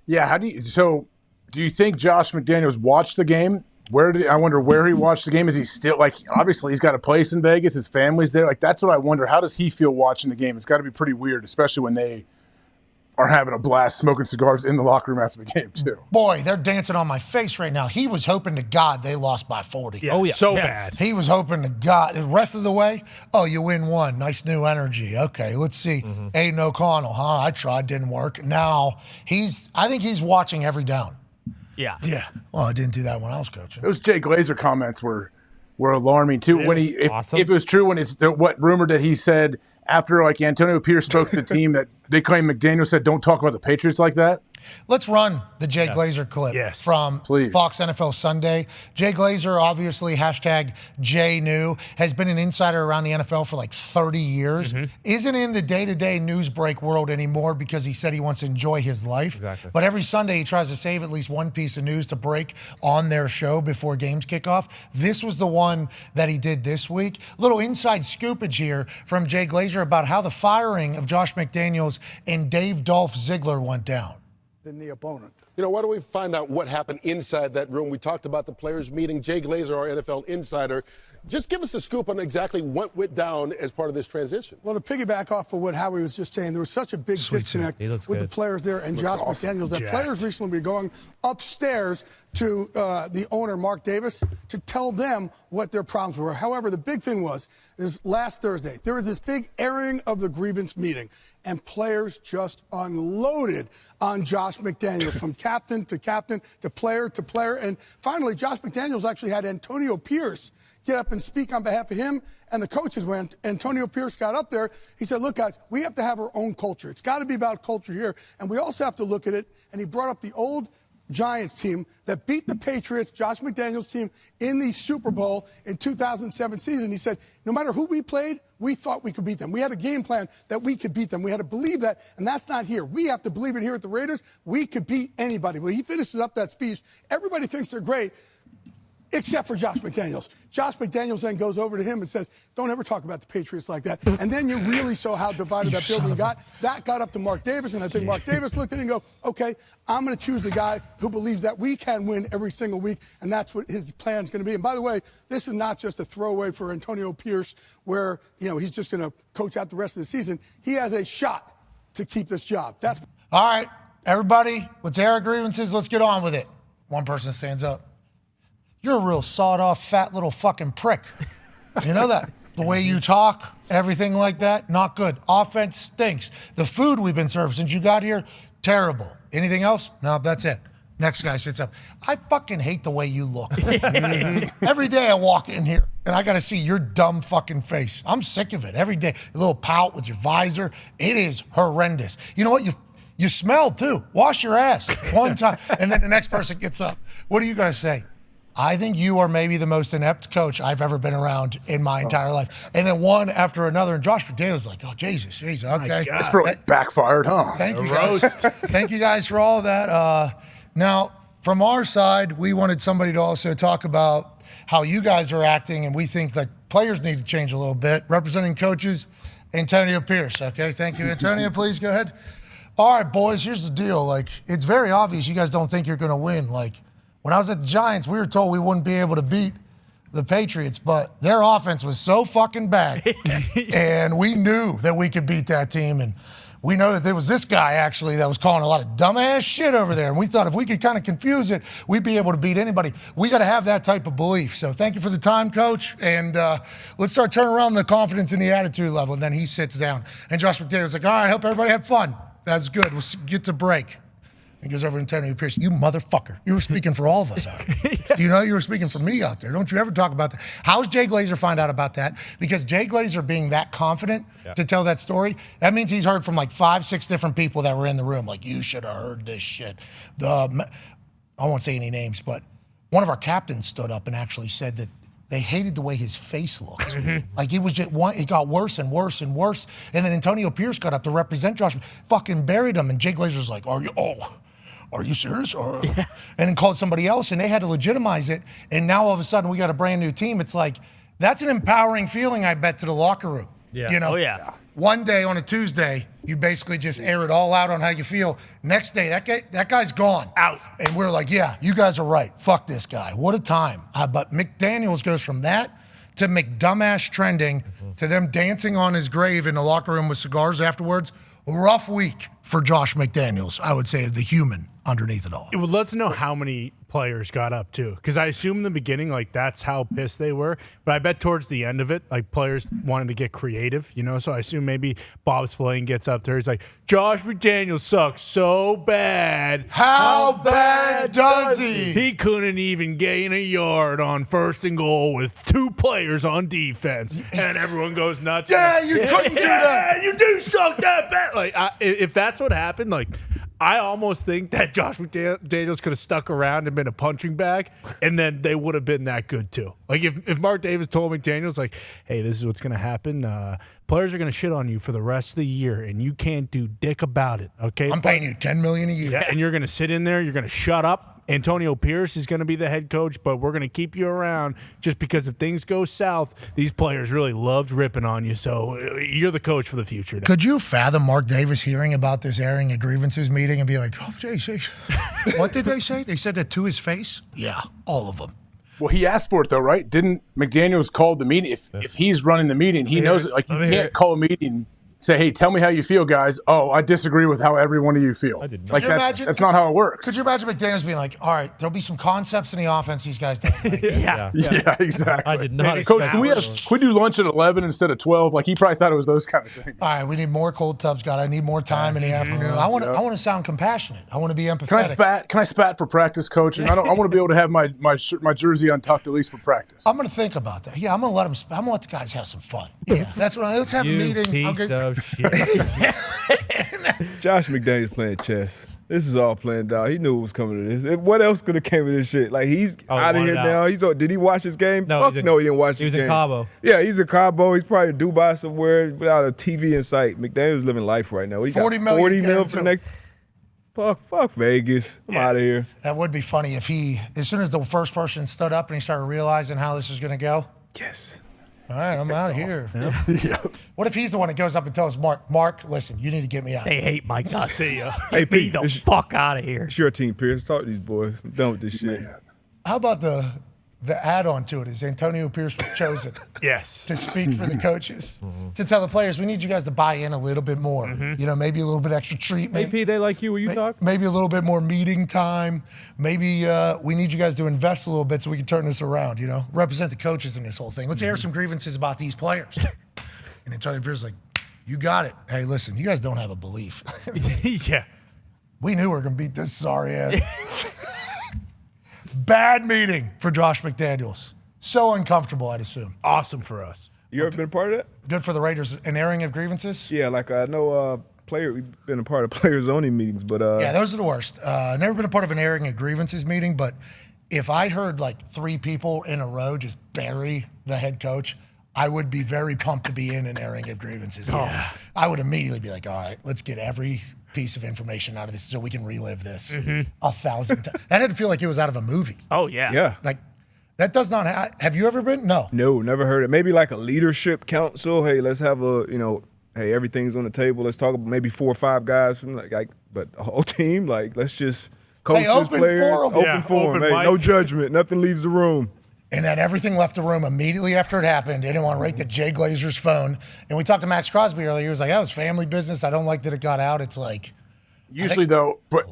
Yeah, do you think Josh McDaniels watched the game? I wonder where he watched the game. Is he still, obviously he's got a place in Vegas, his family's there. That's what I wonder. How does he feel watching the game? It's got to be pretty weird, especially when they are having a blast smoking cigars in the locker room after the game, too. Boy, they're dancing on my face right now. He was hoping to God they lost by 40. Yeah. Oh, yeah. So bad. He was hoping to God. The rest of the way, you win one. Nice new energy. Okay, let's see. Aiden O'Connell, I tried, didn't work. Now, I think he's watching every down. Yeah. Well, I didn't do that when I was coaching. Those Jay Glazer comments were alarming, too. When if it was true, when what rumor that he said after Antonio Pierce spoke to the team that they claim McDaniels said don't talk about the Patriots like that? Let's run the Jay Glazer clip from Fox NFL Sunday. Jay Glazer, obviously, #JNew, has been an insider around the NFL for 30 years. Isn't in the day-to-day news break world anymore because he said he wants to enjoy his life. Exactly. But every Sunday he tries to save at least one piece of news to break on their show before games kick off. This was the one that he did this week. Little inside scoopage here from Jay Glazer about how the firing of Josh McDaniels and Dave Dolph Ziggler went down. Than the opponent. Why don't we find out what happened inside that room? We talked about the players meeting. Jay Glazer, our NFL insider, just give us a scoop on exactly what went down as part of this transition. Well, to piggyback off of what Howie was just saying, there was such a big disconnect with the players there and Josh McDaniels that players recently were going upstairs to the owner, Mark Davis, to tell them what their problems were. However, the big thing was last Thursday, there was this big airing of the grievance meeting, and players just unloaded on Josh McDaniels from captain to player to player. And finally, Josh McDaniels actually had Antonio Pierce get up and speak on behalf of him and the coaches. When Antonio Pierce got up there, he said, look, guys, we have to have our own culture. It's got to be about culture here. And we also have to look at it. And he brought up the old Giants team that beat the Patriots, Josh McDaniels' team, in the Super Bowl in 2007 season. He said, no matter who we played, we thought we could beat them. We had a game plan that we could beat them. We had to believe that, and that's not here. We have to believe it here at the Raiders. We could beat anybody. Well, he finishes up that speech. Everybody thinks they're great, except for Josh McDaniels. Josh McDaniels then goes over to him and says, don't ever talk about the Patriots like that. And then you really saw how divided that building got. That got up to Mark Davis, and I think Mark Davis looked at it and go, okay, I'm going to choose the guy who believes that we can win every single week, and that's what his plan's going to be. And by the way, this is not just a throwaway for Antonio Pierce where, he's just going to coach out the rest of the season. He has a shot to keep this job. That's all right, everybody, let's air our grievances. Let's get on with it. One person stands up. You're a real sawed-off, fat little fucking prick. You know that? The way you talk, everything like that, not good. Offense stinks. The food we've been served since you got here, terrible. Anything else? No, that's it. Next guy sits up. I fucking hate the way you look. Every day I walk in here, and I got to see your dumb fucking face. I'm sick of it. Every day, a little pout with your visor. It is horrendous. You know what? You smell, too. Wash your ass one time. And then the next person gets up. What are you going to say? I think you are maybe the most inept coach I've ever been around in my entire life. And then one after another, and Josh McDaniels like, oh, Jesus, okay. That's really backfired, huh? Thank you, guys. Thank you guys for all of that. Now, from our side, we wanted somebody to also talk about how you guys are acting, and we think that players need to change a little bit. Representing coaches, Antonio Pierce, okay? Thank you, Antonio. Please go ahead. All right, boys, here's the deal. It's very obvious you guys don't think you're going to win. When I was at the Giants, we were told we wouldn't be able to beat the Patriots, but their offense was so fucking bad. And we knew that we could beat that team. And we know that there was this guy, actually, that was calling a lot of dumbass shit over there. And we thought if we could kind of confuse it, we'd be able to beat anybody. We got to have that type of belief. So thank you for the time, Coach. And let's start turning around the confidence and the attitude level. And then he sits down. And Josh McDaniels like, all right, hope everybody had fun. That's good. We'll get to break. He goes over to Antonio Pierce. You motherfucker. You were speaking for all of us out here. You know you were speaking for me out there. Don't you ever talk about that. How's Jay Glazer find out about that? Because Jay Glazer being that confident to tell that story, that means he's heard from 5, 6 different people that were in the room. You should have heard this shit. I won't say any names, but one of our captains stood up and actually said that they hated the way his face looked. It was just it got worse and worse and worse. And then Antonio Pierce got up to represent Josh, fucking buried him. And Jay Glazer's like, are you serious? And then called somebody else, and they had to legitimize it. And now all of a sudden we got a brand new team. It's that's an empowering feeling, I bet, to the locker room. Yeah. One day on a Tuesday, You basically just air it all out on how you feel. Next day, that guy's gone. Out. And we're like, yeah, you guys are right. Fuck this guy. What a time. But McDaniels goes from that to McDumbass trending to them dancing on his grave in the locker room with cigars afterwards. Rough week for Josh McDaniels, I would say, is the human underneath it all. It would love to know how many players got up too, because I assume in the beginning, like, that's how pissed they were. But I bet towards the end of it, like, players wanted to get creative, you know. So I assume maybe Bob Spillane gets up there. He's like, Josh McDaniels sucks so bad. How bad does he? He couldn't even gain a yard on 1st and goal with 2 players on defense, and everyone goes nuts. Yeah, you couldn't do that. You do suck that bad. Like, if that's what happened, like, I almost think that Josh McDaniels could have stuck around and been a punching bag, and then they would have been that good too. Like, if Mark Davis told McDaniels, like, hey, this is what's going to happen. Players are going to shit on you for the rest of the year, and you can't do dick about it, okay? I'm paying you $10 million a year. Yeah, and you're going to sit in there. You're going to shut up. Antonio Pierce is going to be the head coach, but we're going to keep you around just because if things go south, these players really loved ripping on you. So you're the coach for the future now. Could you fathom Mark Davis hearing about this airing of grievances meeting and be like, oh, JC, what did they say? They said that to his face? Yeah, all of them. Well, he asked for it, though, right? Didn't McDaniels call the meeting? If he's running the meeting, he knows it. Like, you can't call a meeting, say, hey, tell me how you feel, guys. Oh, I disagree with how every one of you feel. Like, that's not how it works. Could you imagine McDaniels being like, all right, there'll be some concepts in the offense these guys don't like. Yeah, exactly. I did not Coach, expect can we do lunch at 11 instead of 12? Like, he probably thought it was those kind of things. All right, we need more cold tubs, God. I need more time in the afternoon. I want to sound compassionate. I want to be empathetic. Can I spat for practice, Coach? And I want to be able to have my jersey untucked at least for practice. I'm going to think about that. Yeah, I'm going to let them. I'm going to let the guys have some fun. Yeah, that's what. Let's have a meeting. Piece of shit. Josh McDaniels playing chess. This is all planned out. He knew what was coming to this. What else could have came of this shit? Like, he's out of here now. Did he watch his game? No, no, he didn't watch his game. He was in Cabo. Yeah, he's in Cabo. He's probably in Dubai somewhere without a TV in sight. McDaniels living life right now. He got 40 million for the next. Fuck Vegas. I'm out of here. That would be funny if as soon as the first person stood up and he started realizing how this was going to go. Yes. All right, I'm out of here. Yep. What if he's the one that goes up and tells Mark, listen, you need to get me out. They hate my guts. See ya. Hey, Be Pete, the fuck out of here. It's your team, Pierce. Talk to these boys. I'm done with this shit. How about the add-on to it is Antonio Pierce was chosen Yes. to speak for the coaches, to tell the players, we need you guys to buy in a little bit more. You know, maybe a little bit extra treatment. AP, they like you when you talk? Maybe a little bit more meeting time. Maybe we need you guys to invest a little bit so we can turn this around, you know, represent the coaches in this whole thing. Let's air some grievances about these players. And Antonio Pierce is like, you got it. Hey, listen, you guys don't have a belief. Yeah. We knew we were going to beat this sorry ass. Bad meeting for Josh McDaniels. So uncomfortable, I'd assume. Awesome for us. You ever been a part of that? Good for the Raiders. An airing of grievances? Yeah, like I know we've been a part of players only meetings, but yeah, those are the worst. Never been a part of an airing of grievances meeting, but if I heard like 3 people in a row just bury the head coach, I would be very pumped to be in an airing of grievances. Yeah. I would immediately be like, all right, let's get every piece of information out of this so we can relive this 1,000 times. That had to feel like it was out of a movie. Oh, yeah. yeah. Like, that does not have you ever been? No. No, never heard it. Maybe like a leadership council. Hey, let's have hey, everything's on the table. Let's talk about maybe 4 or 5 guys from but the whole team, like, let's just coach this open players. forum. Open forum. Hey, mic. no judgment. Nothing leaves the room. And then everything left the room immediately after it happened. They didn't want to rake the Jay Glazer's phone. And we talked to Max Crosby earlier. He was like, that was family business. I don't like that it got out. It's like, Usually, though, but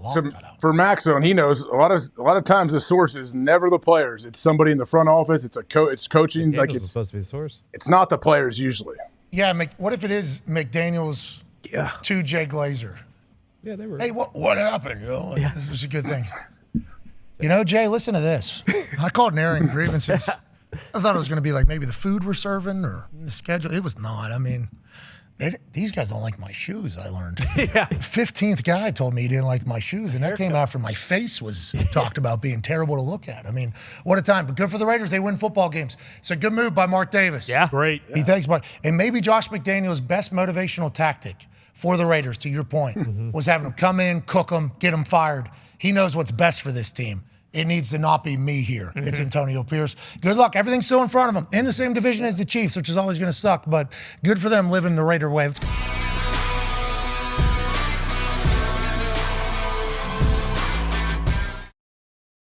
for Max Zone, he knows a lot of times the source is never the players. It's somebody in the front office. It's it's coaching. McDaniels Like was supposed to be the source. it's not the players usually. yeah, what if it is McDaniels Yeah. to Jay Glazer? Yeah, they were. Hey, what happened? You know, this was a good thing. You know, Jay, listen to this. I called an airing grievances. I thought it was going to be like maybe the food we're serving or the schedule. It was not. I mean, these guys don't like my shoes, I learned. Yeah. 15th guy told me he didn't like my shoes, and that came after my face was talked about being terrible to look at. I mean, what a time. But good for the Raiders. They win football games. It's a good move by Mark Davis. Yeah. Great. He thanks Mark. And maybe Josh McDaniels' best motivational tactic for the Raiders, to your point, was having them come in, cook them, get them fired. He knows what's best for this team. It needs to not be me here. It's Antonio Pierce. Good luck. Everything's still in front of them. In the same division as the Chiefs, which is always going to suck, but good for them living the Raider way. Let's go.